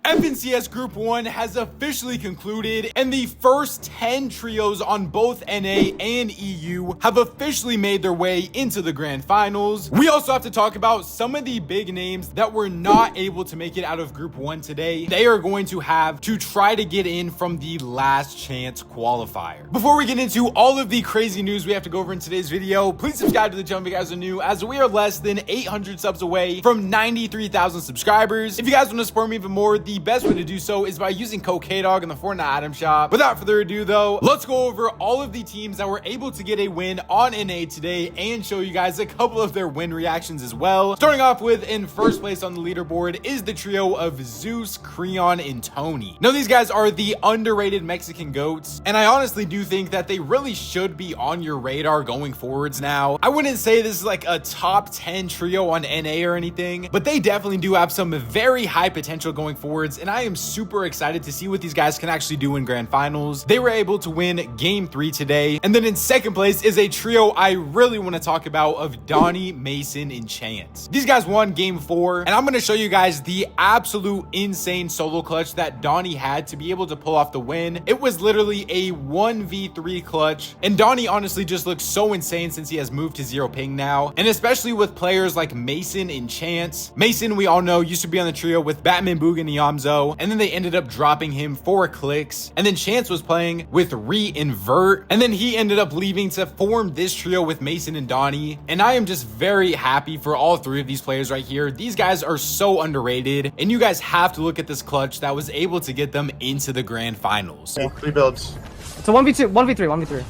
FNCS Group 1 has officially concluded, and the first 10 trios on both NA and EU have officially made their way into the grand finals. We also have to talk about some of the big names that were not able to make it out of Group 1 today. They are going to have to try to get in from the last chance qualifier. Before we get into all of the crazy news we have to go over in today's video, please subscribe to the channel if you guys are new, as we are less than 800 subs away from 93,000 subscribers. If you guys want to support me even more, the best way to do so is by using code KDOG in the Fortnite item shop. Without further ado though, let's go over all of the teams that were able to get a win on NA today and show you guys a couple of their win reactions as well. Starting off with, in first place on the leaderboard, is the trio of Zeus, Creon, and Tony. Now these guys are the underrated Mexican goats, and I honestly do think that they really should be on your radar going forwards now. I wouldn't say this is like a top 10 trio on NA or anything, but they definitely do have some very high potential going forwards, and I am super excited to see what these guys can actually do in grand finals. They were able to win game 3 today. And then in second place is a trio I really want to talk about of Donnie, Mason, and Chance. These guys won game 4, and I'm going to show you guys the absolute insane solo clutch that Donnie had to be able to pull off the win. It was literally a 1v3 clutch, and Donnie honestly just looks so insane since he has moved to 0 ping now, and especially with players like Mason and Chance. Mason, we all know, used to be on the trio with Batman, Boog, and Yamzo, and then they ended up dropping him for Clix. And then Chance was playing with Re-Invert, and then he ended up leaving to form this trio with Mason and Donnie. And I am just very happy for all 3 of these players right here. These guys are so underrated, and you guys have to look at this clutch that was able to get them into the grand finals. 3 builds. It's a 1v2, 1v3, 1v3.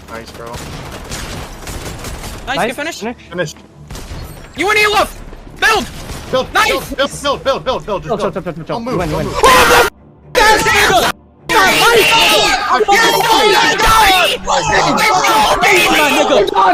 Nice, bro. Nice, good finish. Finished. You win, you love. Build. Build, Nice! build. Just Chill. build. Don't move, don't move.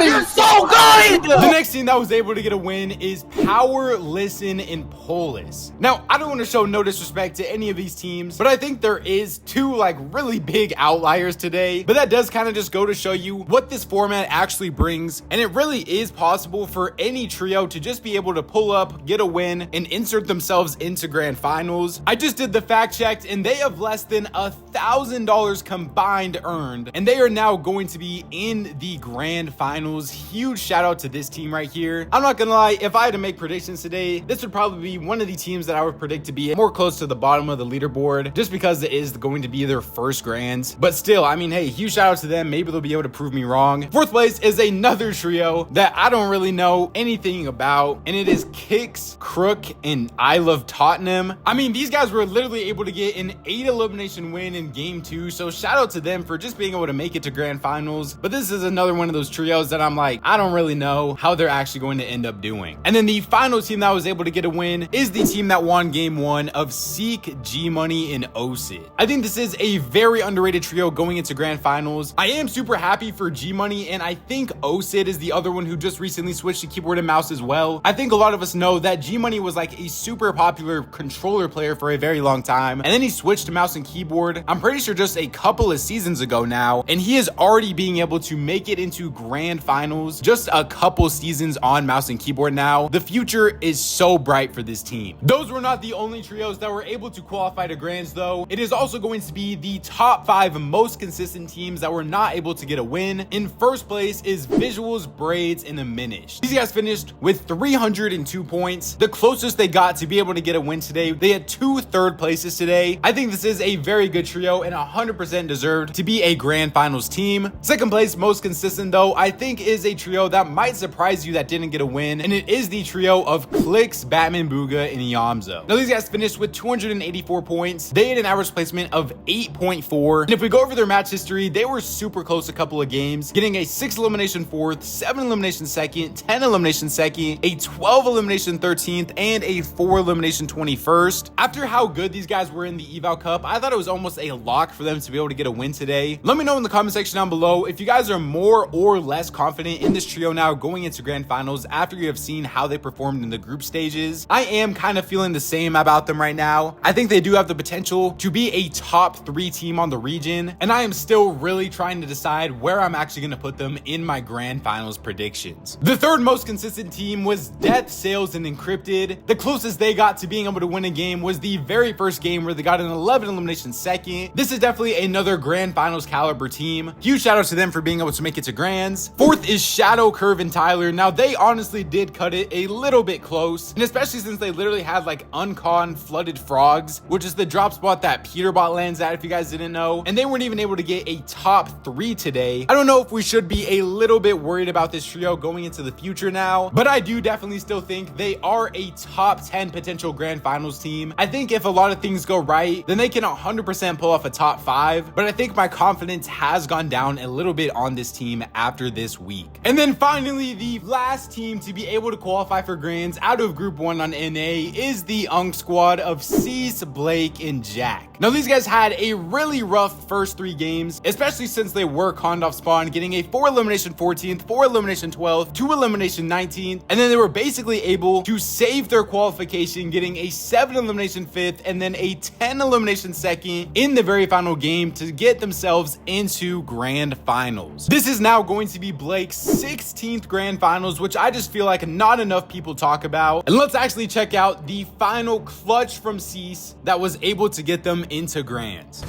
You're so good! The next team that was able to get a win is Power, Listen, and Polis. Now, I don't want to show no disrespect to any of these teams, but I think there is 2 like really big outliers today. But that does kind of just go to show you what this format actually brings, and it really is possible for any trio to just be able to pull up, get a win, and insert themselves into grand finals. I just did the fact check, and they have less than $1,000 combined earned, and they are now going to be in the grand finals. Huge shout out to this team right here. I'm not gonna lie, if I had to make predictions today, this would probably be one of the teams that I would predict to be more close to the bottom of the leaderboard, just because it is going to be their first grands. But still, I mean, hey, huge shout out to them. Maybe they'll be able to prove me wrong. Fourth place is another trio that I don't really know anything about, and it is Kix, Crook, and I Love Tottenham. I mean, these guys were literally able to get an 8 elimination win in game 2, so shout out to them for just being able to make it to grand finals. But this is another one of those trios that I'm like, I don't really know how they're actually going to end up doing. And then the final team that was able to get a win is the team that won game 1 of Seek, G Money, and Osid. I think this is a very underrated trio going into grand finals. I am super happy for G Money, and I think Osid is the other one who just recently switched to keyboard and mouse as well. I think a lot of us know that G Money was like a super popular controller player for a very long time, and then he switched to mouse and keyboard, I'm pretty sure just a couple of seasons ago now, and he is already being able to make it into grand finals just a couple seasons on mouse and keyboard now. The future is so bright for this team. Those were not the only trios that were able to qualify to grands though. It is also going to be the top 5 most consistent teams that were not able to get a win. In first place is Visuals, Braids, and Diminish. These guys finished with 302 points. The closest they got to be able to get a win today. They had 2 third places today. I think this is a very good trio and 100% deserved to be a grand finals team. Second place, most consistent though, I think is a trio that might surprise you that didn't get a win, and it is the trio of Clix, Batman, Booga, and Yamzo. Now these guys finished with 284 points. They had an average placement of 8.4, and if we go over their match history, they were super close a couple of games, getting a 6 elimination 4th, 7 elimination 2nd, 10 elimination 2nd, a 12 elimination 13th, and a 4 elimination 21st. After how good these guys were in the Eval Cup, I thought it was almost a lock for them to be able to get a win today. Let me know in the comment section down below if you guys are more more or less confident in this trio now going into grand finals after you have seen how they performed in the group stages. I am kind of feeling the same about them right now. I think they do have the potential to be a top 3 team on the region, and I am still really trying to decide where I'm actually going to put them in my grand finals predictions. The third most consistent team was Death, Sales, and Encrypted. The closest they got to being able to win a game was the very first game where they got an 11 elimination second. This is definitely another grand finals caliber team. Huge shout out to them for being able to make it to grands. Fourth is Shadow, Curve, and Tyler. Now they honestly did cut it a little bit close, and especially since they literally had like uncon flooded frogs, which is the drop spot that Peterbot lands at if you guys didn't know, and they weren't even able to get a top 3 today. I don't know if we should be a little bit worried about this trio going into the future now, but I do definitely still think they are a top 10 potential grand finals team. I think if a lot of things go right, then they can 100% pull off a top 5, but I think my confidence has gone down a little bit on this team after this week. And then finally, the last team to be able to qualify for grands out of group 1 on NA is the Unk squad of Cease, Blake, and Jack. Now these guys had a really rough first 3 games, especially since they were conned off spawn, getting a 4 elimination 14th, 4 elimination 12th, 2 elimination 19th, and then they were basically able to save their qualification, getting a 7 elimination 5th and then a 10 elimination 2nd in the very final game to get themselves into grand finals. This is now going to be Blake's 16th grand finals, which I just feel like not enough people talk about. And let's actually check out the final clutch from Cease that was able to get them into grands.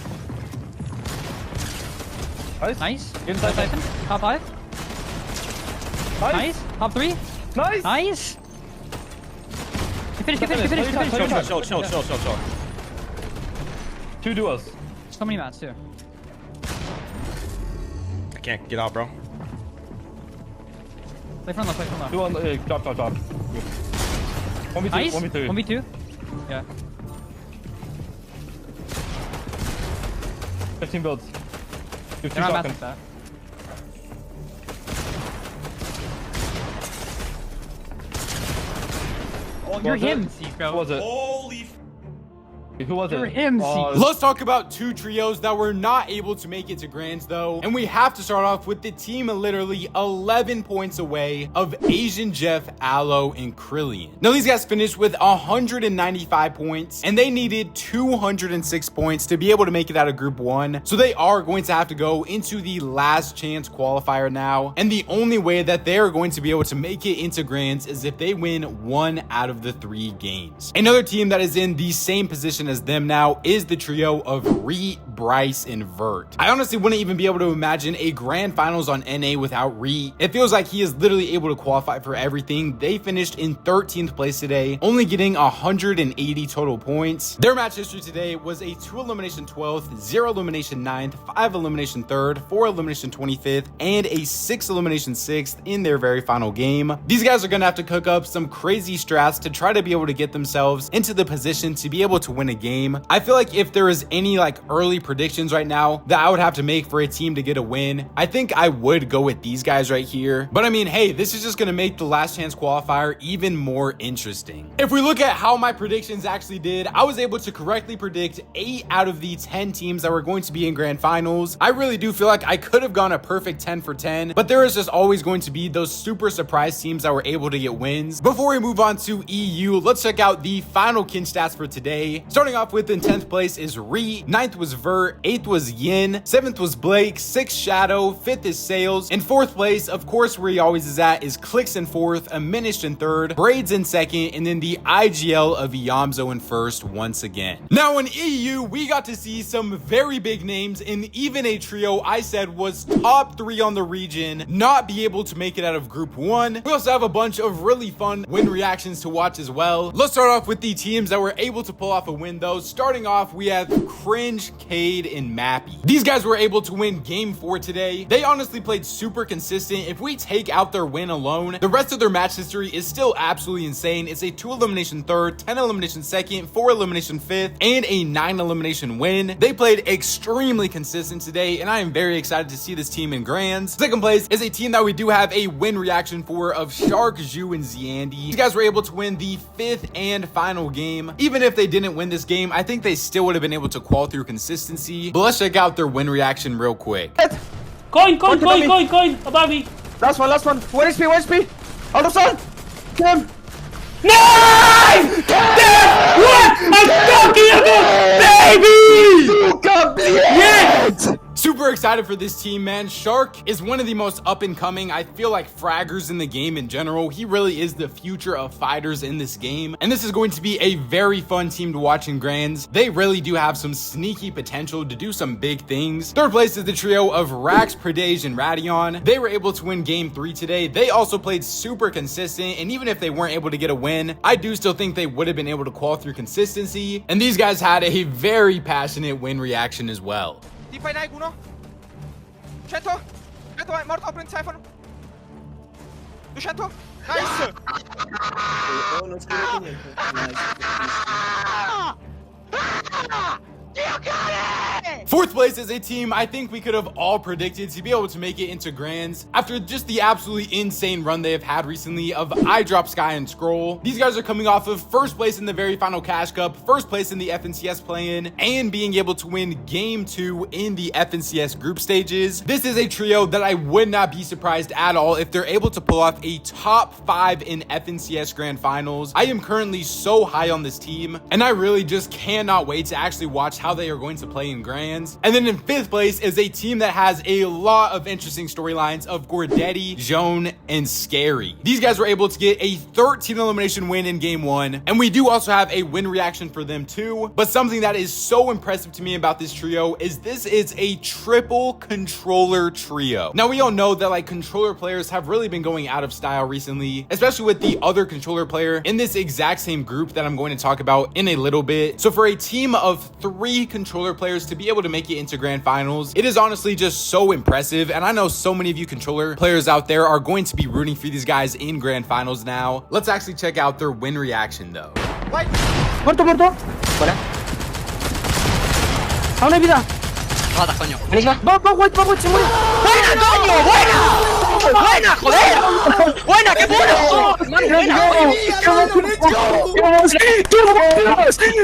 Nice. Inside Titan. Top 5. Nice. Top 3. Nice. Nice. Finish. Chill. 2 duos. So many mats too. I can't get out, bro. Play front left. 2 on the drop. 1v2. Nice. 1v2. 1v2. Yeah. 15 builds. They're not mats like that. Oh, you're him, Seco. Who was it? Holy Who was You're it? him, Seco. Let's talk about 2 trios that were not able to make it to grands though, and we have to start off with the team literally 11 points away of Asian Jeff, Aloe, and Krillian. Now these guys finished with 195 points, and they needed 206 points to be able to make it out of group 1, so they are going to have to go into the last chance qualifier now, and the only way that they are going to be able to make it into grands is if they win 1 out of the 3 games. Another team that is in the same position as them now is the trio of Reet, Bryce, and Vert. I honestly wouldn't even be able to imagine a grand finals on NA without Reet. It feels like he is literally able to qualify for everything. They finished in 13th place today, only getting 180 total points. Their match history today was a 2 elimination 12th, 0 elimination 9th, 5 elimination 3rd, 4 elimination 25th, and a 6 elimination 6th in their very final game. These guys are gonna have to cook up some crazy strats to try to be able to get themselves into the position to be able to win a game. I feel like if there is any like early predictions right now that I would have to make for a team to get a win, I think I would go with these guys right here. But I mean, hey, this is just gonna make the last chance qualifier even more interesting. If we look at how my predictions actually did, I was able to correctly predict 8 out of the 10 teams that were going to be in grand finals. I really do feel like I could have gone a perfect 10 for 10, but there is just always going to be those super surprise teams that were able to get wins. Before we move on to EU, let's check out the final kin stats for today. Starting off with in 10th place is Reet, 9th was Vert, 8th was Yin, 7th was Blake, 6th Shadow, 5th is Sales. In 4th place, of course where he always is at, is Clix in 4th, Aminished in 3rd, Braids in 2nd, and then the IGL of Yamzo in 1st once again. Now in EU, we got to see some very big names and even a trio I said was top 3 on the region not be able to make it out of group 1. We also have a bunch of really fun win reactions to watch as well. Let's start off with the teams that were able to pull off a win though. Starting off, we have Cringe, Cade, and Mappy. These guys were able to win game 4 today. They honestly played super consistent. If we take out their win alone, the rest of their match history is still absolutely insane. It's a 2 elimination 3rd, 10 elimination 2nd, 4 elimination 5th, and a 9 elimination win. They played extremely consistent today, and I am very excited to see this team in grands. Second place is a team that we do have a win reaction for of Shark, Zhu, and Ziandi. These guys were able to win the 5th and final game. Even if they didn't win this game, I think they still would have been able to qual through consistency. But let's check out their win reaction real quick. Coin. Above me. Last one. 1 HP, 1 HP. Out of sun. Kill him. Nice! Damn! What a fucking baby! Yes! Super excited for this team, man. Shark is one of the most up and coming, I feel like, fraggers in the game in general. He really is the future of fighters in this game. And this is going to be a very fun team to watch in Grands. They really do have some sneaky potential to do some big things. Third place is the trio of Rax, Predage, and Radion. They were able to win game 3 today. They also played super consistent. And even if they weren't able to get a win, I do still think they would have been able to qual through consistency. And these guys had a very passionate win reaction as well. Di fai Nike uno? 100? 100 è morto, prendi Siphon. 200? Nice! Oh, non scrivete niente. Nice. Fourth place is a team I think we could have all predicted to be able to make it into Grands after just the absolutely insane run they have had recently of iDrop, Sky, and Scroll. These guys are coming off of first place in the very final Cash Cup, first place in the FNCS play-in, and being able to win game 2 in the FNCS group stages. This is a trio that I would not be surprised at all if they're able to pull off a top 5 in FNCS Grand Finals. I am currently so high on this team, and I really just cannot wait to actually watch how they are going to play in Grands. And then in 5th place is a team that has a lot of interesting storylines of Gordetti, Joan, and Scary. These guys were able to get a 13 elimination win in game 1, and we do also have a win reaction for them too. But something that is so impressive to me about this trio is this is a triple controller trio. Now we all know that like controller players have really been going out of style recently, especially with the other controller player in this exact same group that I'm going to talk about in a little bit. So for a team of 3 controller players to be able to make it into Grand Finals, it is honestly just so impressive. And I know so many of you controller players out there are going to be rooting for these guys in Grand Finals now. Let's actually check out their win reaction though. Muerto. Buena. A una vida. Jodas, coño. Va, white, se muere. ¡Buena, coño! ¡Buena! ¡Buena, joder! ¡Buena, qué bueno!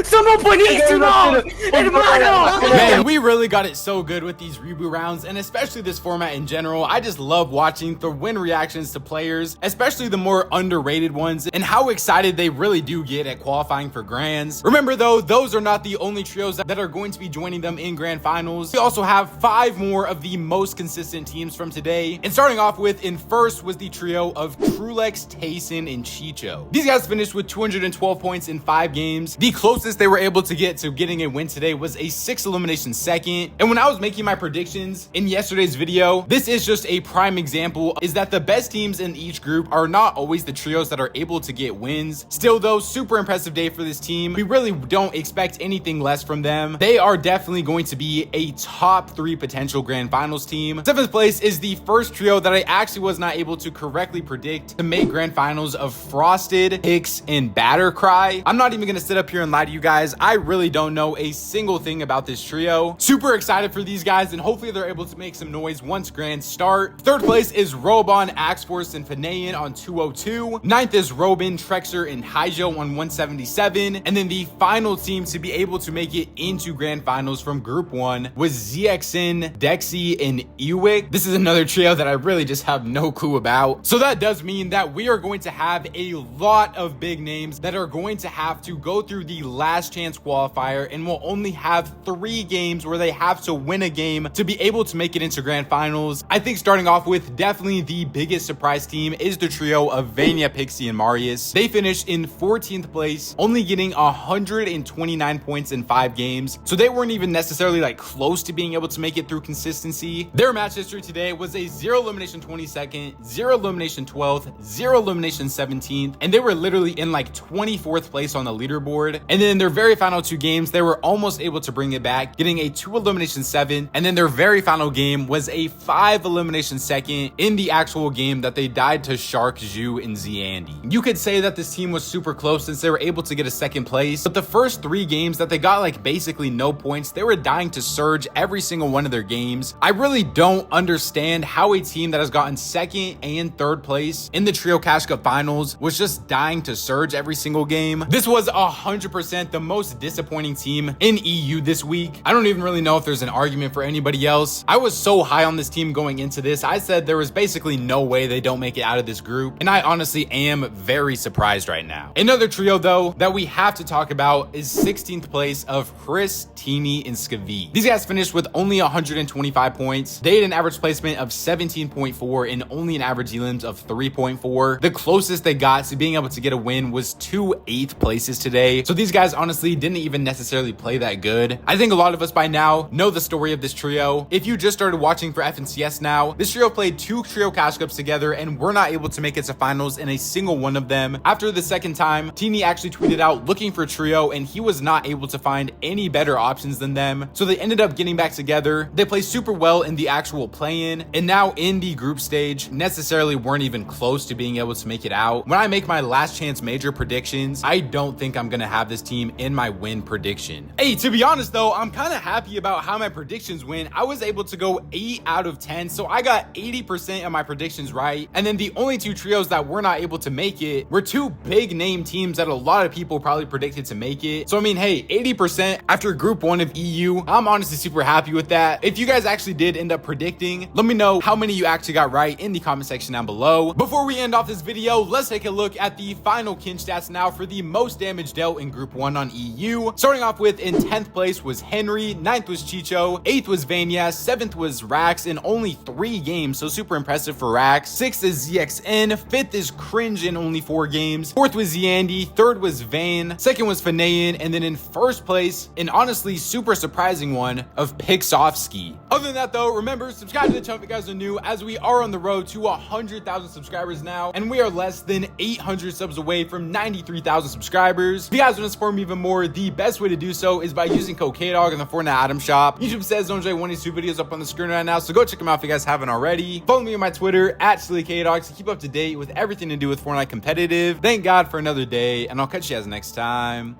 ¡Somos buenísimos! ¡Hermano! Man, we really got it so good with these reboot rounds, and especially this format in general. I just love watching the win reactions to players, especially the more underrated ones, and how excited they really do get at qualifying for Grands. Remember though, those are not the only trios that are going to be joining them in Grand Finals. We also have 5 more of the most consistent teams from today, and starting off with in first was the trio of Trulex, Tayson, and Chicho. These guys finished with 212 points in 5 games. The closest they were able to get to getting a win today was a 6 elimination second. And when I was making my predictions in yesterday's video, this is just a prime example, is that the best teams in each group are not always the trios that are able to get wins. Still though, super impressive day for this team. We really don't expect anything less from them. They are definitely going to be a top 3 potential Grand Finals team. 7th place is the first trio that I actually was not able to correctly predict to make Grand Finals of Frosted, Hicks, and Battercry. I'm not even gonna sit up here and lie to you guys. I really don't know a single thing about this trio. Super excited for these guys, and hopefully they're able to make some noise once Grands start. 3rd place is Robon, Axforce, and Fanayan on 202. 9th is Robin, Trexer, and Haijo on 177. And then the final team to be able to make it into Grand Finals from Group 1 was ZXN, Dexy, and Ewick. This is another trio that I really just have no clue about. So that does mean that we are going to have a lot of big names that are going to have to go through the last chance qualifier, and will only have 3 games where they have to win a game to be able to make it into Grand Finals. I think starting off with definitely the biggest surprise team is the trio of Vanya, Pixie, and Marius. They finished in 14th place, only getting 129 points in 5 games. So they weren't even necessarily like close to being able to make it through consistency. Their match history today was a 0 elimination 22nd, 0 elimination 12th, 0 elimination 17th, and they were literally in like 24th place on the leaderboard. And then in their very final 2 games, they were almost able to bring it back, getting a 2 elimination 7, and then their very final game was a 5 elimination 2nd in the actual game that they died to Shark, Zhu, and Zandy. You could say that this team was super close since they were able to get a 2nd place, but the first 3 games that they got like basically no points, they were dying to Surge, every single one of their games. I really don't understand how a team that has gotten second and third place in the Trio Cash Cup finals was just dying to surge every single game. This was 100% the most disappointing team in EU this week. I don't even really know if there's an argument for anybody else. I was so high on this team going into this. I said there was basically no way they don't make it out of this group, and I honestly am very surprised right now. Another trio though that we have to talk about is 16th place of Chris, Teeny, and Skavi. These guys finished with only 125 points. They had an average placement of 17.4 and only an average elims of 3.4. The closest they got to being able to get a win was 2 8th places today. So these guys honestly didn't even necessarily play that good. I think a lot of us by now know the story of this trio. If you just started watching for FNCS now, this trio played 2 Trio Cash Cups together and were not able to make it to finals in a single one of them. After the second time, Teeny actually tweeted out looking for trio and he was not able to find any better options than them. So they ended up getting back together. They played super well in the actual play-in, and now in the group stage necessarily weren't even close to being able to make it out. When I make my last chance major predictions, I don't think I'm gonna have this team in my win prediction. Hey, to be honest though, I'm kind of happy about how my predictions went. I was able to go 8 out of 10, so I got 80% of my predictions right. And then the only 2 trios that were not able to make it were 2 big name teams that a lot of people probably predicted to make it. So I mean, hey, 80% after group 1 of EU, I'm honestly super happy with that. If you guys actually did end up predicting, let me know how many you actually got right in the comment section down below. Before we end off this video, let's take a look at the final kin stats now for the most damage dealt in group 1 on EU. Starting off with, in 10th place was Henry, 9th was Chicho, 8th was Vanya, 7th was Rax in only 3 games, so super impressive for Rax. 6th is ZXN, 5th is Cringe in only 4 games, 4th was Yandy, 3rd was Vane, 2nd was Fanayan, and then in 1st place, an honestly super surprising one of Pixofsky. Other than that though, remember, subscribe to the channel if you guys are new, as we are on the road to 100,000 subscribers now, and we are less than 800 subs away from 93,000 subscribers. If you guys want to support me even more, the best way to do so is by using code KDOG in the Fortnite item shop. YouTube says don't enjoy one of these 2 videos up on the screen right now, so go check them out if you guys haven't already. Follow me on my Twitter at SillyKDOG to keep up to date with everything to do with Fortnite competitive. Thank God for another day, and I'll catch you guys next time.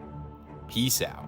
Peace out.